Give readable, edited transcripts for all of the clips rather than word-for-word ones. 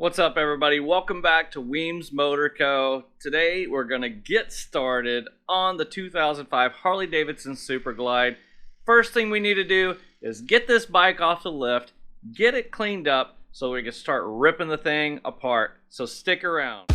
What's up, everybody? Welcome back to Weems Motor Co. Today we're going to get started on the 2005 Harley Davidson Super Glide. First thing we need to do is get this bike off the lift, get it cleaned up so we can start ripping the thing apart. So stick around.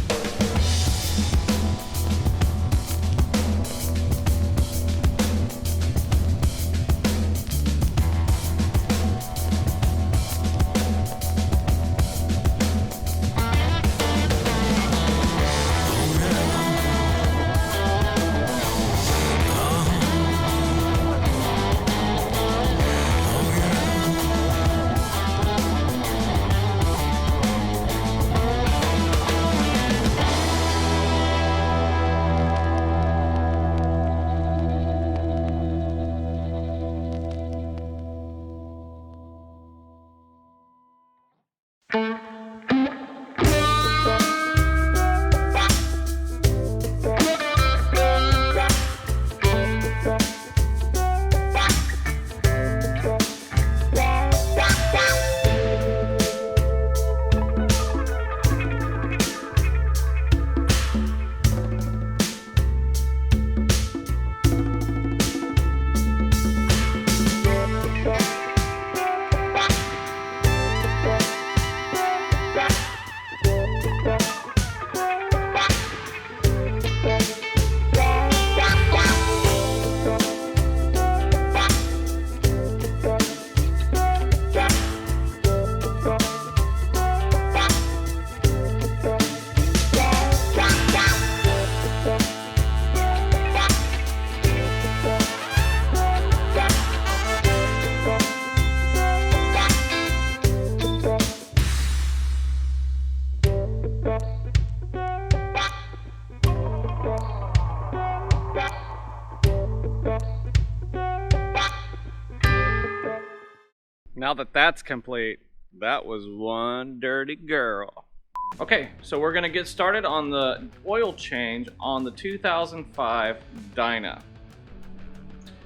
Now that that's complete, that was one dirty girl. Okay, so we're gonna get started on the oil change on the 2005 Dyna.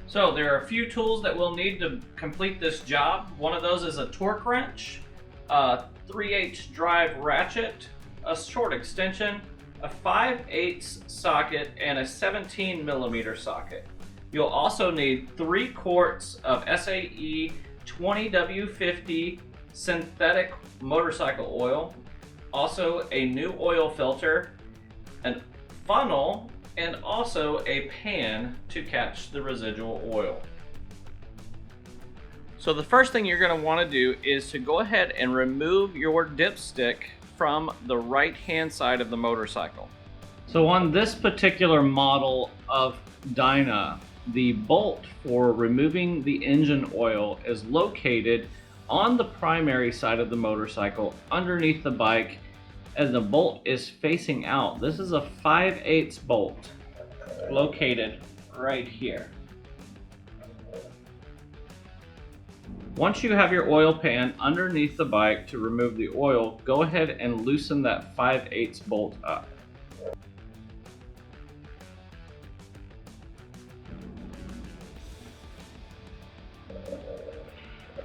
So there are a few tools that we'll need to complete this job. One of those is a torque wrench, a 3/8 drive ratchet, a short extension, a 5/8 socket, and a 17mm socket. You'll also need 3 quarts of SAE 20W50 synthetic motorcycle oil, also a new oil filter, a funnel, and also a pan to catch the residual oil. So the first thing you're going to want to do is to go ahead and remove your dipstick from the right hand side of the motorcycle. So on this particular model of Dyna, the bolt for removing the engine oil is located on the primary side of the motorcycle underneath the bike, and the bolt is facing out. This is a 5/8 bolt located right here. Once you have your oil pan underneath the bike to remove the oil, go ahead and loosen that 5/8 bolt up.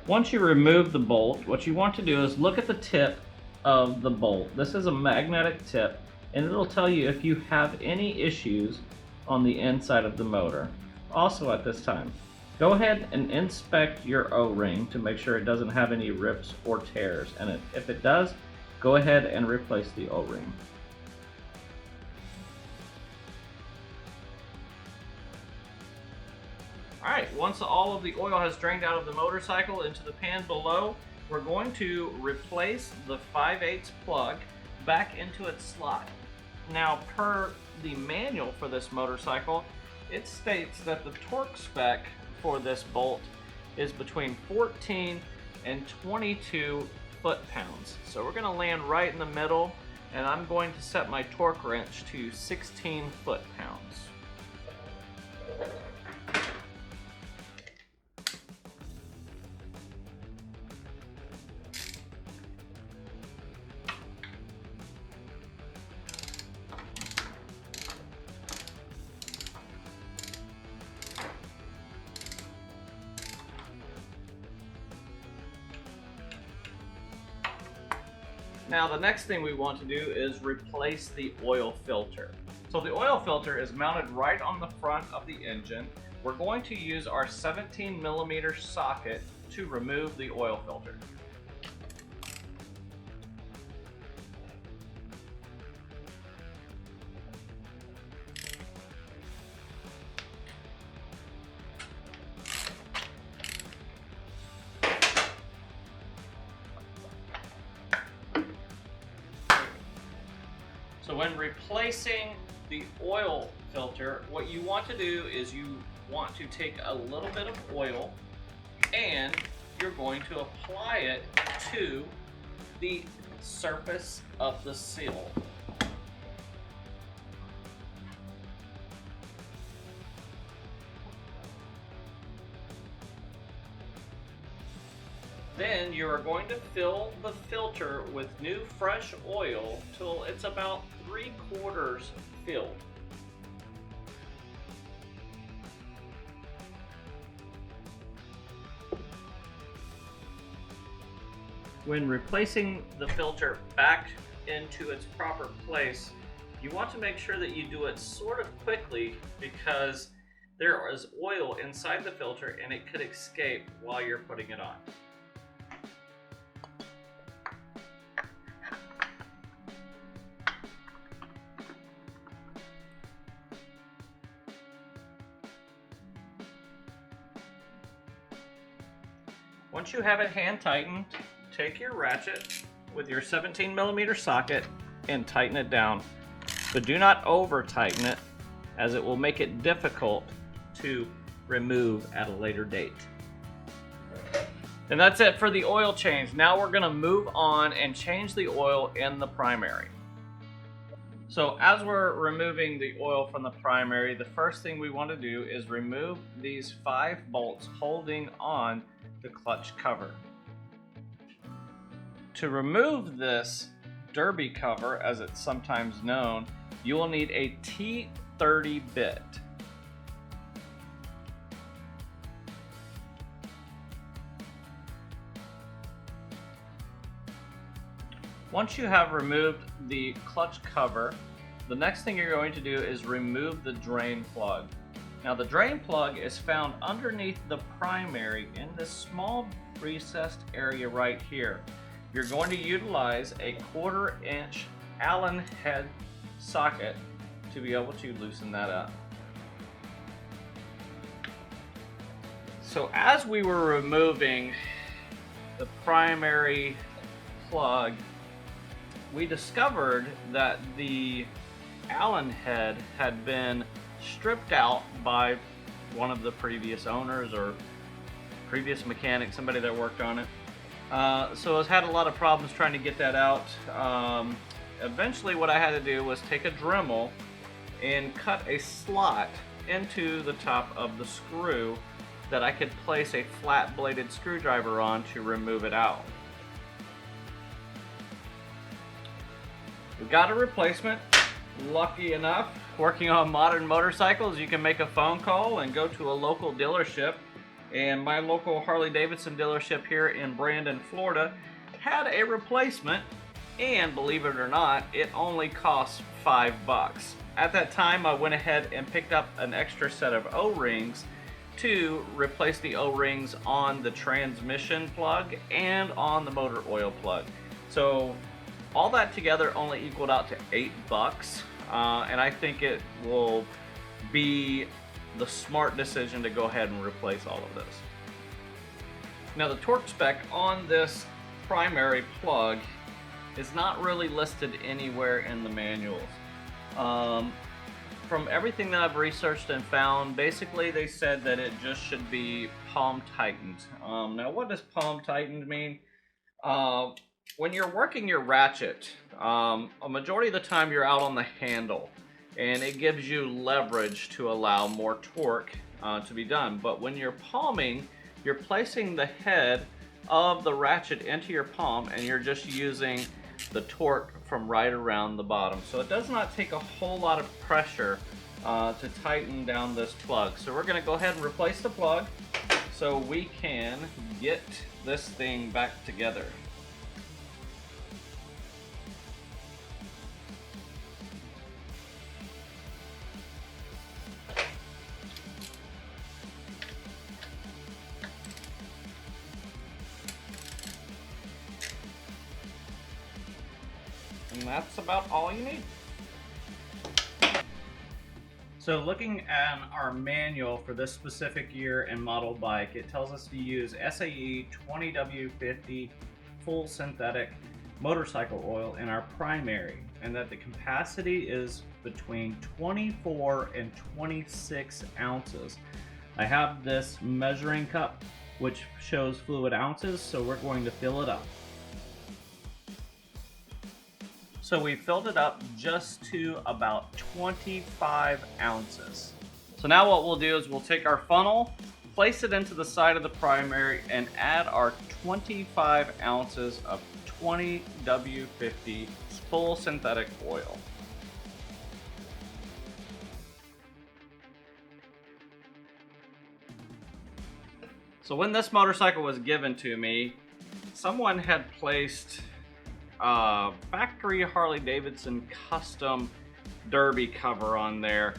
Once you remove the bolt, what you want to do is look at the tip of the bolt. This is a magnetic tip, and it'll tell you if you have any issues on the inside of the motor. Also at this time, go ahead and inspect your O-ring to make sure it doesn't have any rips or tears in it. If it does, go ahead and replace the O-ring. Alright, once all of the oil has drained out of the motorcycle into the pan below, we're going to replace the 5/8 plug back into its slot. Now, per the manual for this motorcycle, it states that the torque spec for this bolt is between 14 and 22 foot-pounds. So we're going to land right in the middle, and I'm going to set my torque wrench to 16 foot-pounds. Now the next thing we want to do is replace the oil filter. So the oil filter is mounted right on the front of the engine. We're going to use our 17mm socket to remove the oil filter. So when replacing the oil filter, what you want to do is you want to take a little bit of oil and you're going to apply it to the surface of the seal. Then you are going to fill the filter with new fresh oil till it's about 3/4 filled. When replacing the filter back into its proper place, you want to make sure that you do it sort of quickly because there is oil inside the filter and it could escape while you're putting it on. Once you have it hand tightened, take your ratchet with your 17mm socket and tighten it down. But do not over tighten it, as it will make it difficult to remove at a later date. And that's it for the oil change. Now we're gonna move on and change the oil in the primary. So as we're removing the oil from the primary, the first thing we want to do is remove these 5 bolts holding on the clutch cover. To remove this derby cover, as it's sometimes known, you will need a T30 bit. Once you have removed the clutch cover, the next thing you're going to do is remove the drain plug. Now the drain plug is found underneath the primary in this small recessed area right here. You're going to utilize a 1/4 inch Allen head socket to be able to loosen that up. So as we were removing the primary plug, we discovered that the Allen head had been stripped out by one of the previous owners or previous mechanic, somebody that worked on it. So I've had a lot of problems trying to get that out. Eventually what I had to do was take a Dremel and cut a slot into the top of the screw that I could place a flat bladed screwdriver on to remove it out. We got a replacement. Lucky enough, working on modern motorcycles, you can make a phone call and go to a local dealership. And my local Harley Davidson dealership here in Brandon, Florida had a replacement, and believe it or not, it only cost $5. At that time, I went ahead and picked up an extra set of O-rings to replace the O-rings on the transmission plug and on the motor oil plug. So all that together only equaled out to $8, and I think it will be the smart decision to go ahead and replace all of this. Now the torque spec on this primary plug is not really listed anywhere in the manuals. From everything that I've researched and found, basically they said that it just should be palm tightened. Now what does palm tightened mean? When you're working your ratchet, a majority of the time you're out on the handle and it gives you leverage to allow more torque to be done. But when you're palming, you're placing the head of the ratchet into your palm and you're just using the torque from right around the bottom. So it does not take a whole lot of pressure to tighten down this plug. So we're gonna go ahead and replace the plug so we can get this thing back together. that's about all you need. So looking at our manual for this specific year and model bike, it tells us to use SAE 20W50 full synthetic motorcycle oil in our primary, and that the capacity is between 24 and 26 ounces. I have this measuring cup which shows fluid ounces, so we're going to fill it up. So we filled it up just to about 25 ounces. So now what we'll do is we'll take our funnel, place it into the side of the primary, and add our 25 ounces of 20W50 full synthetic oil. So when this motorcycle was given to me, someone had placed factory Harley Davidson custom derby cover on there,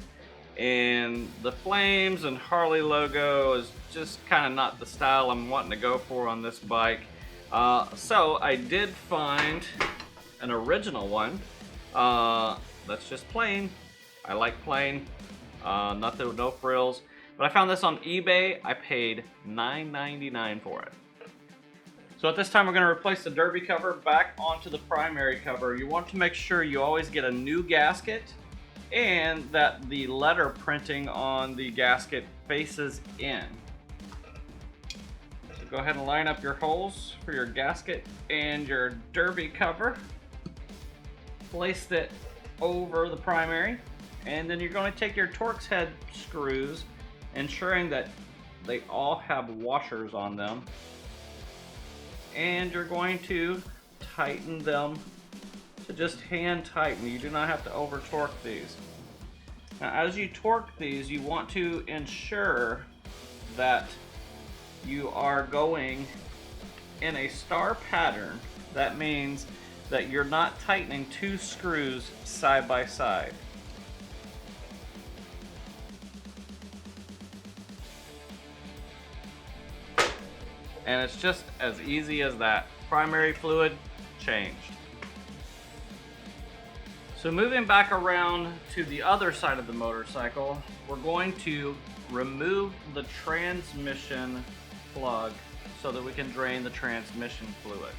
and the flames and Harley logo is just kind of not the style I'm wanting to go for on this bike. So I did find an original one that's just plain. I like plain, nothing, no frills. But I found this on eBay. I paid $9.99 for it. So at this time, we're going to replace the derby cover back onto the primary cover. You want to make sure you always get a new gasket and that the letter printing on the gasket faces in. So go ahead and line up your holes for your gasket and your derby cover. Place it over the primary, and then you're going to take your Torx head screws, ensuring that they all have washers on them, and you're going to tighten them to just hand tighten. You do not have to over torque these. Now as you torque these, you want to ensure that you are going in a star pattern. That means that you're not tightening two screws side by side. And it's just as easy as that. Primary fluid changed. So moving back around to the other side of the motorcycle, we're going to remove the transmission plug so that we can drain the transmission fluid.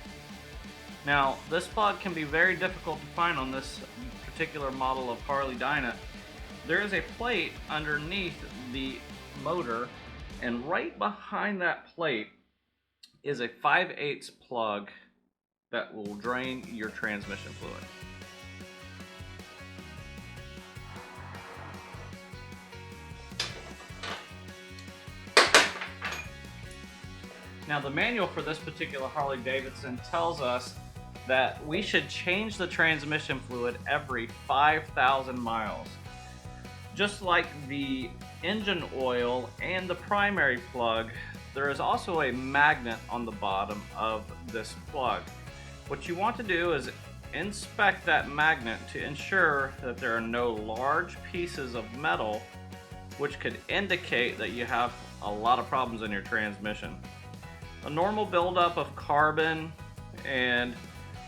Now, this plug can be very difficult to find on this particular model of Harley Dyna. There is a plate underneath the motor, and right behind that plate is a 5/8 plug that will drain your transmission fluid. Now the manual for this particular Harley Davidson tells us that we should change the transmission fluid every 5,000 miles. Just like the engine oil and the primary plug, there is also a magnet on the bottom of this plug. What you want to do is inspect that magnet to ensure that there are no large pieces of metal which could indicate that you have a lot of problems in your transmission. A normal buildup of carbon and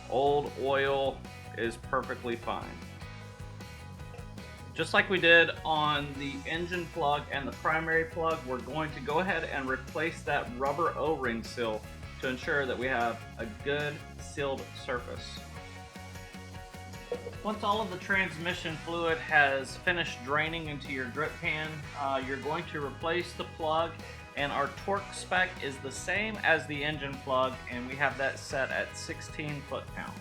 old oil is perfectly fine. Just like we did on the engine plug and the primary plug, we're going to go ahead and replace that rubber O-ring seal to ensure that we have a good sealed surface. Once all of the transmission fluid has finished draining into your drip pan, you're going to replace the plug, and our torque spec is the same as the engine plug, and we have that set at 16 foot-pounds.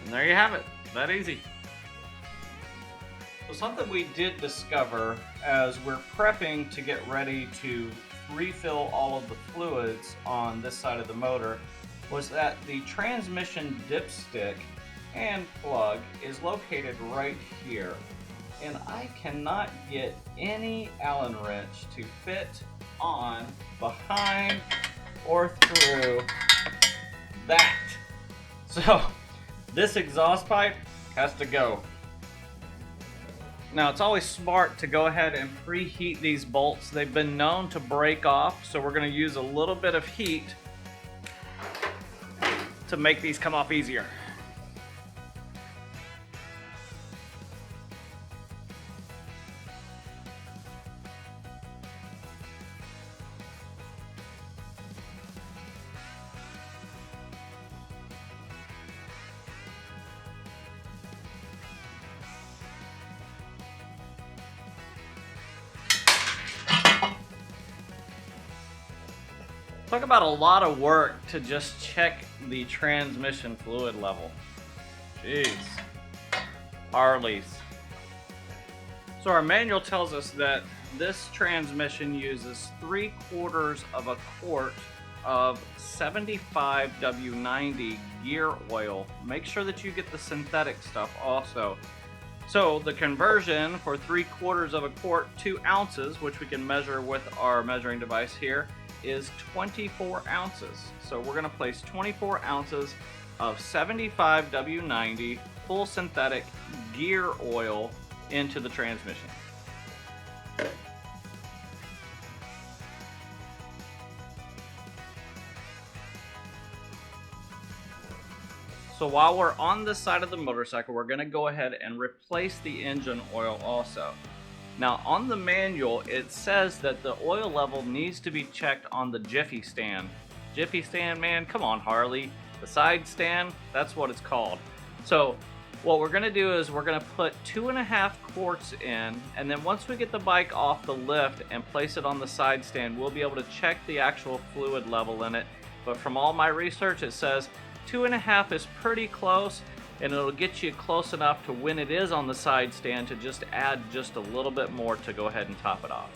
And there you have it, that easy. So something we did discover as we're prepping to get ready to refill all of the fluids on this side of the motor was that the transmission dipstick and plug is located right here. And I cannot get any Allen wrench to fit on, behind, or through that. So this exhaust pipe has to go. Now it's always smart to go ahead and preheat these bolts. They've been known to break off, so we're going to use a little bit of heat to make these come off easier. Talk about a lot of work to just check the transmission fluid level. Jeez. Harleys. So our manual tells us that this transmission uses 3/4 of a quart of 75 W90 gear oil. Make sure that you get the synthetic stuff also. So the conversion for 3/4 of a quart, 2 ounces, which we can measure with our measuring device here, is 24 ounces. So we're going to place 24 ounces of 75 W90 full synthetic gear oil into the transmission. So while we're on this side of the motorcycle, we're going to go ahead and replace the engine oil also. Now on the manual, it says that the oil level needs to be checked on the jiffy stand. Jiffy stand, man, come on Harley. The side stand, that's what it's called. So what we're gonna do is we're gonna put 2.5 quarts in, and then once we get the bike off the lift and place it on the side stand, we'll be able to check the actual fluid level in it. But from all my research, it says 2.5 is pretty close, and it'll get you close enough to when it is on the side stand to just add just a little bit more to go ahead and top it off.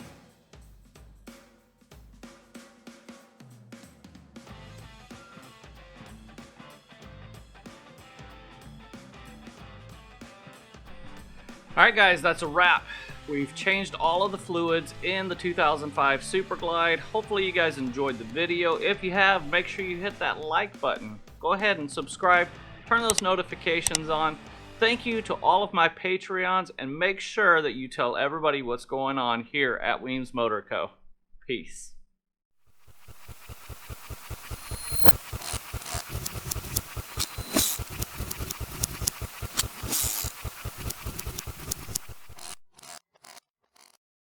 Alright guys, that's a wrap. We've changed all of the fluids in the 2005 Super Glide. Hopefully you guys enjoyed the video. If you have, make sure you hit that like button. Go ahead and subscribe. Turn those notifications on. Thank you to all of my Patreons, and make sure that you tell everybody what's going on here at Weems Motor Co. Peace.